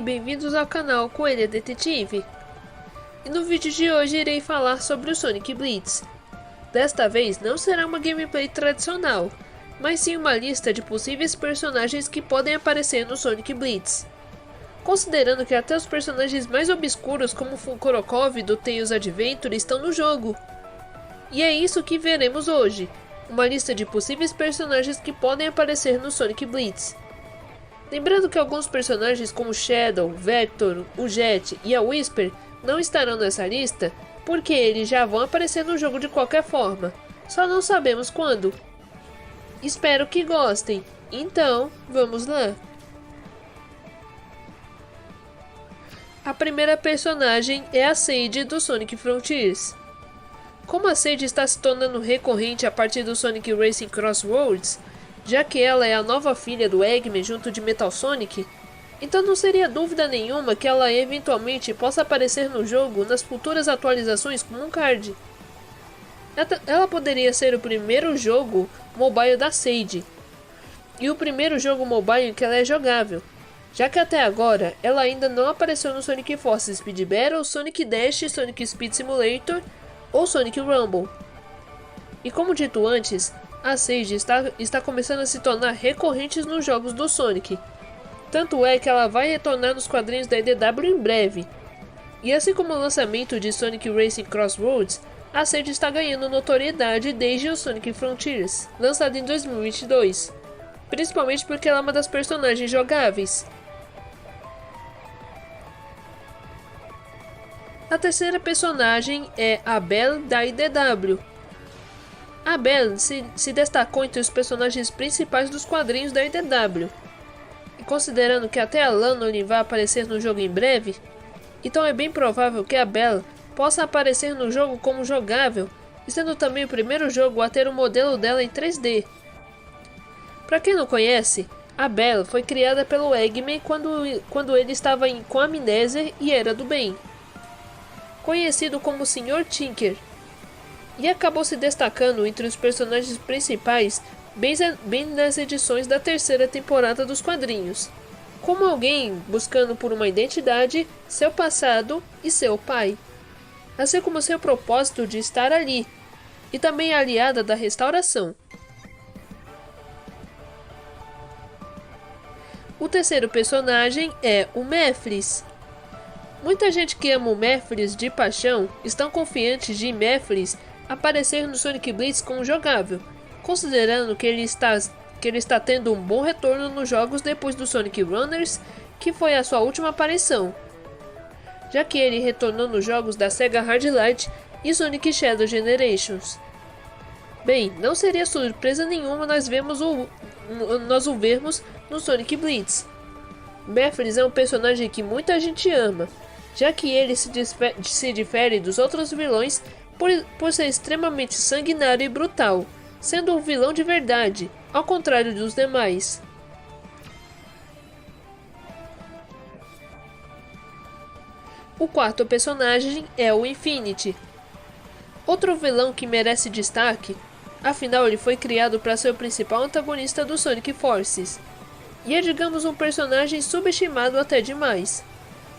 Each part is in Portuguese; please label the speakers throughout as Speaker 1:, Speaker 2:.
Speaker 1: bem-vindos ao canal Coelho Detetive. E no vídeo de hoje irei falar sobre o Sonic Blitz. Desta vez não será uma gameplay tradicional, mas sim uma lista de possíveis personagens que podem aparecer no Sonic Blitz. Considerando que até os personagens mais obscuros como Fukurokov do Tails Adventure estão no jogo. E é isso que veremos hoje, uma lista de possíveis personagens que podem aparecer no Sonic Blitz. Lembrando que alguns personagens como Shadow, Vector, o Jet e a Whisper não estarão nessa lista, porque eles já vão aparecer no jogo de qualquer forma, só não sabemos quando. Espero que gostem, então vamos lá. A primeira personagem é a Sage do Sonic Frontiers. Como a Sage está se tornando recorrente a partir do Sonic Racing Crossroads, já que ela é a nova filha do Eggman junto de Metal Sonic, então não seria dúvida nenhuma que ela eventualmente possa aparecer no jogo nas futuras atualizações como um card. Ela poderia ser o primeiro jogo mobile da Sage, e o primeiro jogo mobile em que ela é jogável, já que até agora ela ainda não apareceu no Sonic Force Speed Battle, Sonic Dash, Sonic Speed Simulator ou Sonic Rumble. E como dito antes, a Sage está começando a se tornar recorrente nos jogos do Sonic. Tanto é que ela vai retornar nos quadrinhos da IDW em breve. E assim como o lançamento de Sonic Racing Crossroads, a Sage está ganhando notoriedade desde o Sonic Frontiers, lançado em 2022. Principalmente porque ela é uma das personagens jogáveis. A terceira personagem é a Belle da IDW. A Belle se destacou entre os personagens principais dos quadrinhos da IDW. E considerando que até a Lanolin vai aparecer no jogo em breve, então é bem provável que a Belle possa aparecer no jogo como jogável, e sendo também o primeiro jogo a ter o modelo dela em 3D. Para quem não conhece, a Belle foi criada pelo Eggman quando ele estava com amnésia e era do bem, conhecido como Sr. Tinker, e acabou se destacando entre os personagens principais bem nas edições da terceira temporada dos quadrinhos, como alguém buscando por uma identidade, seu passado e seu pai, assim como seu propósito de estar ali, e também aliada da restauração. O terceiro personagem é o Mephiles. Muita gente que ama o Mephiles de paixão estão confiantes de Mephiles aparecer no Sonic Blitz como jogável, considerando que ele está tendo um bom retorno nos jogos depois do Sonic Runners, que foi a sua última aparição, já que ele retornou nos jogos da Sega Hard Light e Sonic Shadow Generations. Bem, não seria surpresa nenhuma nós o vermos no Sonic Blitz. Mephiles é um personagem que muita gente ama, já que ele se difere dos outros vilões por ser extremamente sanguinário e brutal, sendo um vilão de verdade, ao contrário dos demais. O quarto personagem é o Infinity. Outro vilão que merece destaque, afinal ele foi criado para ser o principal antagonista do Sonic Forces, e é, digamos, um personagem subestimado até demais,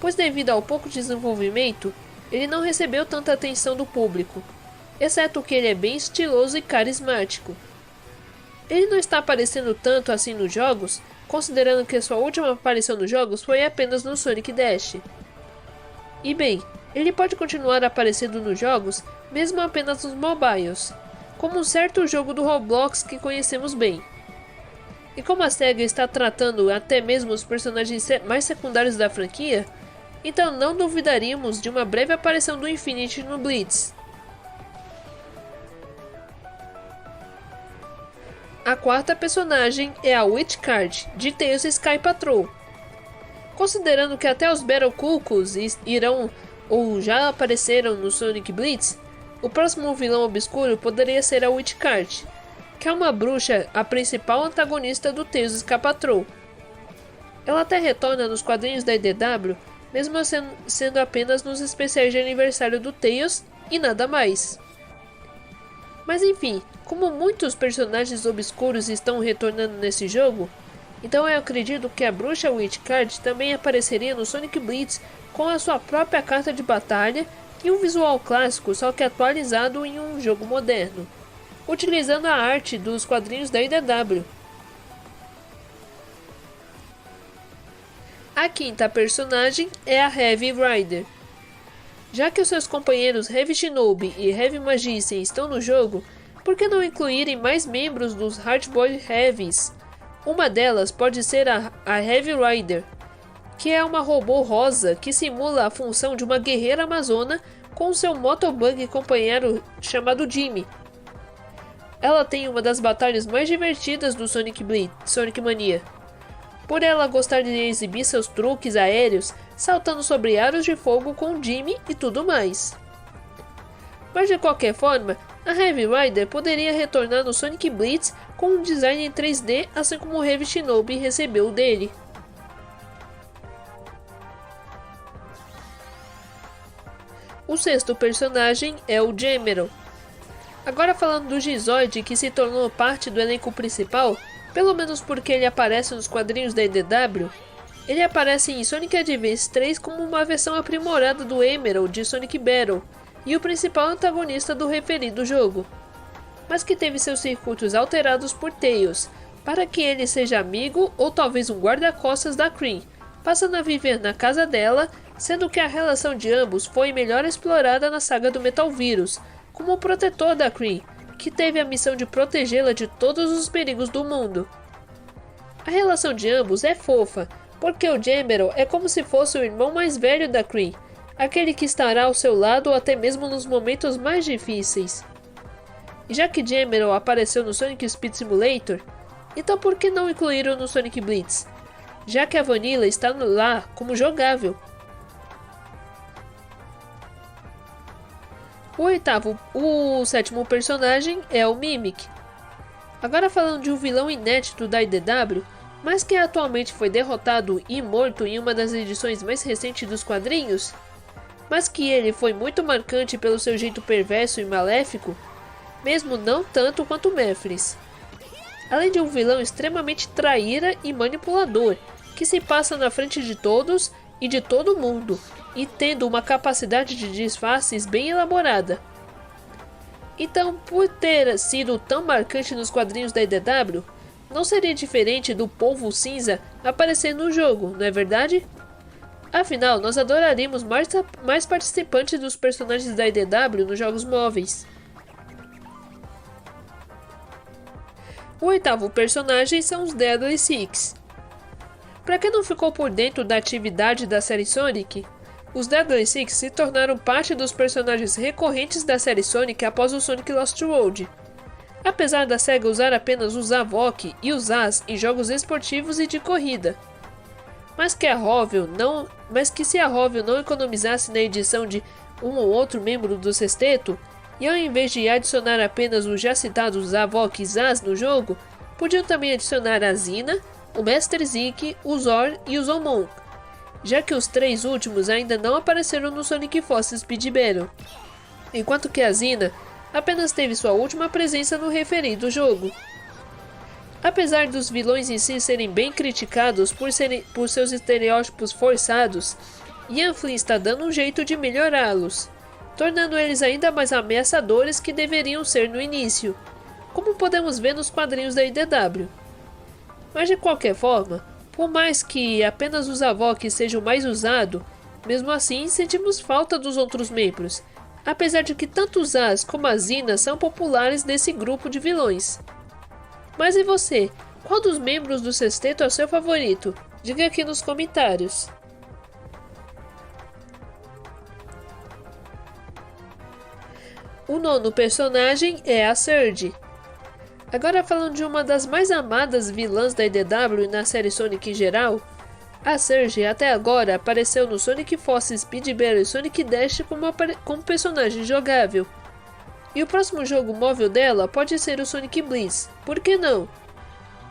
Speaker 1: pois devido ao pouco desenvolvimento, ele não recebeu tanta atenção do público, exceto que ele é bem estiloso e carismático. Ele não está aparecendo tanto assim nos jogos, considerando que sua última aparição nos jogos foi apenas no Sonic Dash. E bem, ele pode continuar aparecendo nos jogos, mesmo apenas nos mobiles, como um certo jogo do Roblox que conhecemos bem. E como a SEGA está tratando até mesmo os personagens mais secundários da franquia, então não duvidaríamos de uma breve aparição do Infinity no Blitz. A quarta personagem é a Witch Card, de Tails Sky Patrol. Considerando que até os Battle Cuckoos irão ou já apareceram no Sonic Blitz, o próximo vilão obscuro poderia ser a Witch Card, que é uma bruxa, a principal antagonista do Tails Sky Patrol. Ela até retorna nos quadrinhos da IDW, mesmo sendo apenas nos especiais de aniversário do Tails e nada mais. Mas enfim, como muitos personagens obscuros estão retornando nesse jogo, Então eu acredito que a Bruxa Witchcard também apareceria no Sonic Blitz com a sua própria carta de batalha e um visual clássico, só que atualizado em um jogo moderno, utilizando a arte dos quadrinhos da IDW. A quinta personagem é a Heavy Rider. Já que os seus companheiros Heavy Shinobi e Heavy Magician estão no jogo, por que não incluírem mais membros dos Hardboiled Heavies? Uma delas pode ser a Heavy Rider, que é uma robô rosa que simula a função de uma guerreira amazona com seu motobug companheiro chamado Jimmy. Ela tem uma das batalhas mais divertidas do Sonic Mania, por ela gostar de exibir seus truques aéreos, saltando sobre aros de fogo com Jimmy e tudo mais. Mas de qualquer forma, a Heavy Rider poderia retornar no Sonic Blitz com um design em 3D, assim como o Heavy Shinobi recebeu dele. O sexto personagem é o Gemeron. Agora falando do Gizoid, que se tornou parte do elenco principal, pelo menos porque ele aparece nos quadrinhos da IDW, ele aparece em Sonic Advance 3 como uma versão aprimorada do Emerald de Sonic Battle, e o principal antagonista do referido jogo, mas que teve seus circuitos alterados por Tails, para que ele seja amigo ou talvez um guarda-costas da Cream, passando a viver na casa dela, sendo que a relação de ambos foi melhor explorada na saga do Metal Virus, como o protetor da Cream, que teve a missão de protegê-la de todos os perigos do mundo. A relação de ambos é fofa, porque o Gemeron é como se fosse o irmão mais velho da Cream, aquele que estará ao seu lado até mesmo nos momentos mais difíceis. E já que Gemeron apareceu no Sonic Speed Simulator, então por que não incluí-lo no Sonic Blitz, já que a Vanilla está lá como jogável? O sétimo personagem é o Mimic. Agora falando de um vilão inédito da IDW, mas que atualmente foi derrotado e morto em uma das edições mais recentes dos quadrinhos, mas que ele foi muito marcante pelo seu jeito perverso e maléfico, mesmo não tanto quanto Mephiles. Além de um vilão extremamente traíra e manipulador, que se passa na frente de todos e de todo mundo, e tendo uma capacidade de disfarces bem elaborada. Então, por ter sido tão marcante nos quadrinhos da IDW, não seria diferente do Polvo Cinza aparecer no jogo, não é verdade? Afinal, nós adoraríamos mais participantes dos personagens da IDW nos jogos móveis. O oitavo personagem são os Deadly Six. Para quem não ficou por dentro da atividade da série Sonic, os Deadly Six se tornaram parte dos personagens recorrentes da série Sonic após o Sonic Lost World. Apesar da SEGA usar apenas os Zavok e os As em jogos esportivos e de corrida. Mas que se a Rovio não economizasse na edição de um ou outro membro do sexteto, e ao invés de adicionar apenas os já citados Zavok e Zaz no jogo, podiam também adicionar a Zina, o Mestre Zik, o Zor e o Zomon, já que os três últimos ainda não apareceram no Sonic Forces Speed Battle, enquanto que a Zina apenas teve sua última presença no referido jogo. Apesar dos vilões em si serem bem criticados por seus estereótipos forçados, Ian Flynn está dando um jeito de melhorá-los, tornando eles ainda mais ameaçadores que deveriam ser no início, como podemos ver nos quadrinhos da IDW. Mas de qualquer forma, por mais que apenas os Zavok seja o mais usado, mesmo assim sentimos falta dos outros membros, apesar de que tanto os As como a Zina são populares nesse grupo de vilões. Mas e você? Qual dos membros do sexteto é o seu favorito? Diga aqui nos comentários. O nono personagem é a Surge. Agora falando de uma das mais amadas vilãs da IDW e na série Sonic em geral, a Surge até agora apareceu no Sonic Forces Speed Battle e Sonic Dash como personagem jogável. E o próximo jogo móvel dela pode ser o Sonic Blitz, por que não?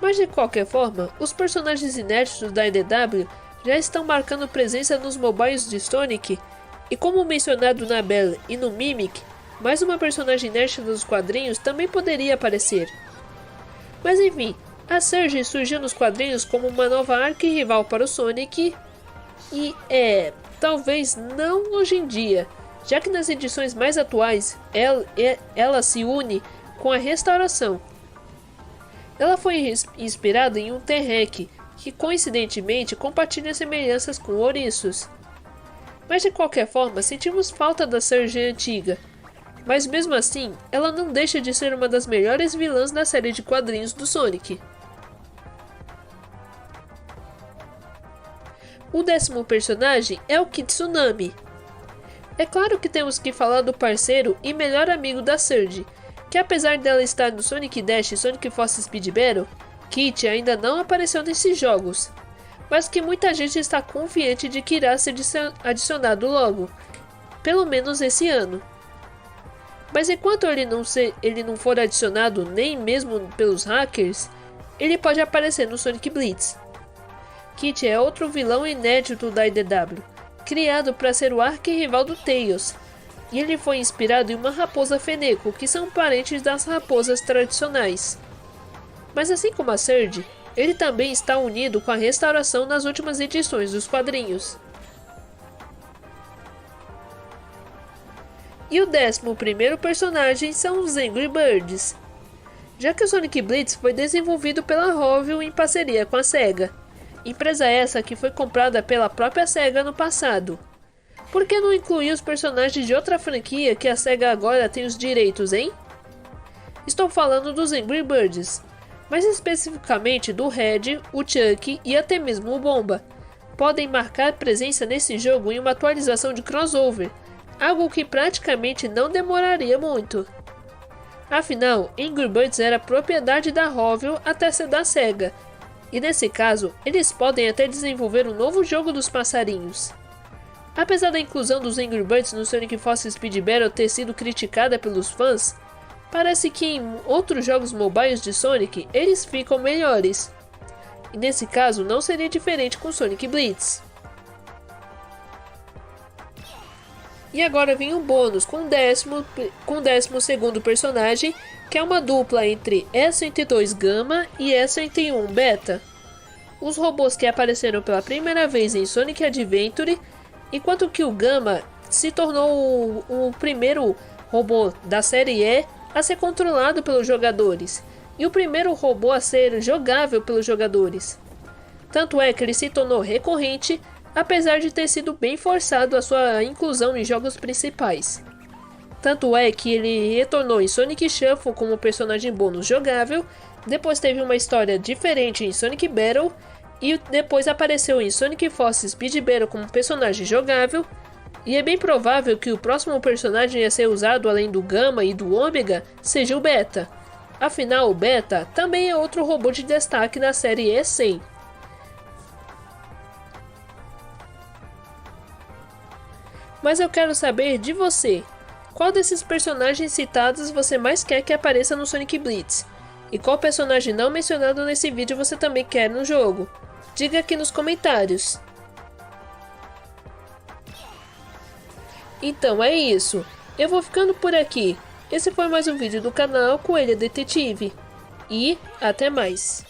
Speaker 1: Mas de qualquer forma, os personagens inéditos da IDW já estão marcando presença nos mobiles de Sonic, e como mencionado na Belle e no Mimic, mais uma personagem inédita dos quadrinhos também poderia aparecer. Mas enfim, A Surge surgiu nos quadrinhos como uma nova arquirrival para o Sonic e talvez não hoje em dia, já que nas edições mais atuais ela se une com a Restauração. Ela foi inspirada em um T-Rex, que coincidentemente compartilha semelhanças com ouriços. Mas de qualquer forma, sentimos falta da Surge antiga. Mas mesmo assim, ela não deixa de ser uma das melhores vilãs da série de quadrinhos do Sonic. O 10º personagem é o Kitsunami. É claro que temos que falar do parceiro e melhor amigo da Surge, que apesar dela estar no Sonic Dash e Sonic Force Speed Battle, Kit ainda não apareceu nesses jogos, mas que muita gente está confiante de que irá ser adicionado logo, pelo menos esse ano. Mas enquanto ele não for adicionado nem mesmo pelos hackers, ele pode aparecer no Sonic Blitz. Kit é outro vilão inédito da IDW, criado para ser o arquirrival do Tails, e ele foi inspirado em uma raposa feneco, que são parentes das raposas tradicionais. Mas assim como a Surge, ele também está unido com a Restauração nas últimas edições dos quadrinhos. E o 11º personagem são os Angry Birds. Já que o Sonic Blitz foi desenvolvido pela Rovio em parceria com a SEGA, empresa essa que foi comprada pela própria SEGA no passado. Por que não incluir os personagens de outra franquia que a SEGA agora tem os direitos, hein? Estou falando dos Angry Birds, mais especificamente do Red, o Chuck e até mesmo o Bomba. Podem marcar presença nesse jogo em uma atualização de crossover, algo que praticamente não demoraria muito. Afinal, Angry Birds era propriedade da Rovio até ser da SEGA, e nesse caso, eles podem até desenvolver um novo jogo dos passarinhos. Apesar da inclusão dos Angry Birds no Sonic Force Speed Battle ter sido criticada pelos fãs, parece que em outros jogos mobiles de Sonic eles ficam melhores. E nesse caso não seria diferente com Sonic Blitz. E agora vem um bônus com o 12º personagem, que é uma dupla entre E102 Gamma e E101 Beta. Os robôs que apareceram pela primeira vez em Sonic Adventure, enquanto que o Gamma se tornou o primeiro robô da série E a ser controlado pelos jogadores, e o primeiro robô a ser jogável pelos jogadores. Tanto é que ele se tornou recorrente, apesar de ter sido bem forçado a sua inclusão em jogos principais. Tanto é que ele retornou em Sonic Shuffle como personagem bônus jogável, depois teve uma história diferente em Sonic Battle, e depois apareceu em Sonic Force Speed Battle como personagem jogável, e é bem provável que o próximo personagem a ser usado além do Gamma e do Ômega seja o Beta. Afinal, o Beta também é outro robô de destaque da série E100. Mas eu quero saber de você. Qual desses personagens citados você mais quer que apareça no Sonic Blitz? E qual personagem não mencionado nesse vídeo você também quer no jogo? Diga aqui nos comentários. Então é isso. Eu vou ficando por aqui. Esse foi mais um vídeo do canal Coelha Detetive. E até mais.